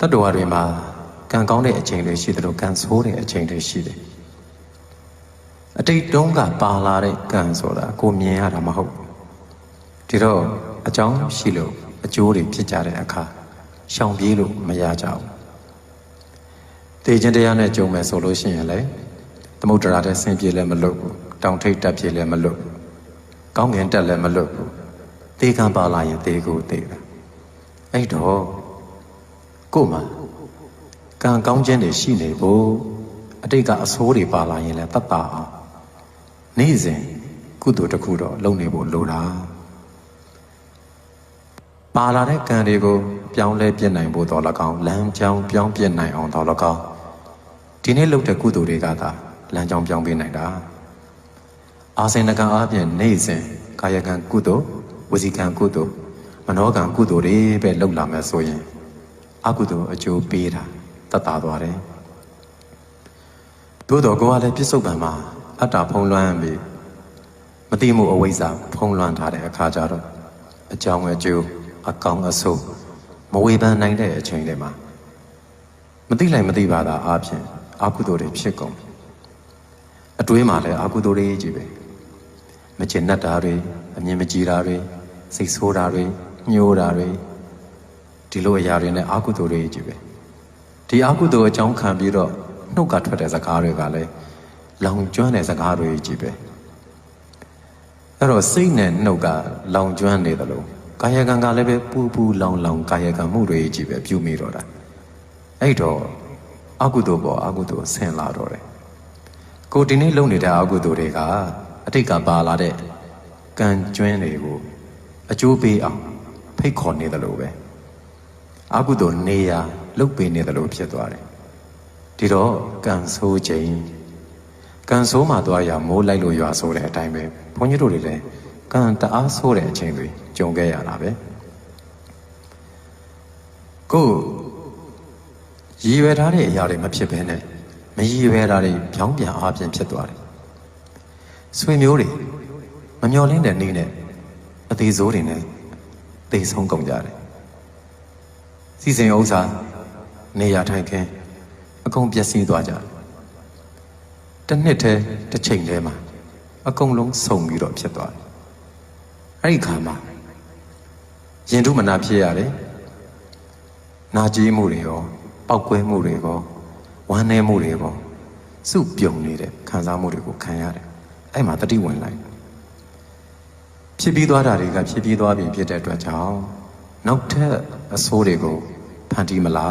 တတော်တွေမှာကံကောင်းတဲ့အချိန်တွေရှိတယ်လို့ကံဆိုးတဲ့အချိန်တွေရှိတယ်အတိတ်တုန်းကပါလာတဲ့ကံဆိုတာကိုမြင်ရတာမဟုတ်ဒီတော့အကြောင်းရှိလို့အကျိုးတွေဖြစ်ကြတဲ့အခါရှောင်ပြေးလို့မရကြဘူးတေခြင်းတရားနဲ့ကြုံမယ်ဆိုလို့ရှိရင်လေသမုဒ္ဒရာတဲ့ဆင်းပြေလည်းမလွတ်ဘူးတောင်ထိပ်တက်ပြေလည်းမလွတ်ဘူးကောင်းငင်တက်လည်းမလွတ်ဘူးတေကံပါလာရင်တေကိုတေတာအဲ့တော့ကို့မှာကံကောင်းခြင်းတွေရှိနေဖို့အတိတ်ကအဆိုးတွေပါလာရင်လည်းတတ်တာအောင်နေ့စဉ်ကုသိုလ်တစ်ခုတော့လုပ်နေဖို့လိုတာပါလာတဲ့ကံတွေကိုပြောင်းလဲပြစ်နိုင်ဖို့တော့၎င်းလမ်းကြောင်းပြောင်းပြစ်နိုင်အောင်တော့၎င်းဒီနေ့လုပ်တဲ့ကုသိုလ်တွေကသာလမ်းကြောင်းပြောင်းပေးနိုင်တာအာစင်နကံအပြင်နေ့စဉ်ကာယကံကုသိုလ်ဝစီကံကုသိုလ်မနောကံကုသိုလ်တွေပဲလုပ်လာမယ်ဆိုရင်အကုသိုလ်အကျိုးပေးတာတတ်တာသွားတယ်သို့တော့ကိုယ်ကလည်းပြစ္ဆုတ်ပံမှာအတ္တဖုံးလွှမ်းပြီးမသိမှုအဝိဇ္ဇာဖုံးလွှမ်းထားတဲ့အခါကျတော့အကြောင်းအကျိုးအကောင်းအဆိုးမဝေဖန်နိုင်တဲ့အချိန်တွေမှာမသိလိုက်မသိပါတာအပြင်အကုသိုလ်တွေဖြစ်ကုန်အတွေးမှာလည်းအကုသိုလ်တွေကြီးပဲမချင်တတ်တာတွေအမြင်မကြည်တာတွေစိတ်ဆိုးတာတွေညှိုးတာတွေဒီလိုအရာတွေနဲ့အကုသိုလ်တွေကြီးပဲဒီအကုသိုလ်အကြောင်းခံပြီးတော့နှုတ်ကထွက်တဲ့စကားတွေကလည်းလောင်ကျွမ်းတဲ့စကားတွေကြီးပဲအဲ့တော့စိတ်နဲ့နှုတ်ကလောင်ကျွမ်းနေတယ်လို့ကာယကံကလည်းပဲပူပူလောင်လောင်ကာယကံမှုတွေကြီးပဲပြုမိတော့တာအဲ့တော့အကုသိုလ်ပေါ်အကုသိုလ်ဆင်လာတော့တယ်ကိုဒီနေ့လုပ်နေတဲ့အကုသိုလ်တွေကအတိတ်ကပါလာတဲ့ကံကျွမ်းတွေကိုအကျိုးပေးအောင်ဖိတ်ခေါ်နေတယ်လို့ပဲအကုသိုလ်နေရာလုတ်ပေးနေတယ်လို့ဖြစ်သွားတယ်ဒီတော့ကံဆိုးခြင်းကံဆိုးမှသွားရမိုးလိုက်လို့ရွာဆိုတဲ့အတိုင်းပဲဘုန်းကြီးတို့တွေလည်းကံတအားဆိုးတဲ့အချိန်တွေကြုံခဲ့ရတာပဲကိုရည်ရွယ်ထားတဲ့အရာတွေမဖြစ်ဘဲနဲ့မရည်ရွယ်တာတွေပြောင်းပြန်အားဖြင့်ဖြစ်သွားတယ်ဆွေမျိုးတွေမမျှော်လင့်တဲ့နေ့နဲ့အသေးစိုးတွေနဲ့သေဆုံးကုန်ကြတယ်စီစဉ်ဥစ္စာနေရာထိုင်ခင်းအကုန်ပျက်စီးသွားကြတယ်တစ်နှစ်တည်းတစ်ချိန်တည်းမှာအကုန်လုံးစုံပြီးတော့ဖြစ်သွားတယ်အဲ့ဒီခါမှာရင်ထုမနာဖြစ်ရတယ်နာကြည်မှုတွေရောပောက်ကွဲမှုတွေရောဝမ်းနည်းမှုတွေရောစုပြုံနေတဲ့ခံစားမှုတွေကိုခံရတယ်အဲ့မှာတတိဝင်လိုက်ဖြစ်ပြီးသွားတာတွေကဖြစ်ပြီးသွားပြီဖြစ်တဲ့အတွက်ကြောင့်နောက်ထပ်အဆိုးတွေကိုဖန်တီးမလား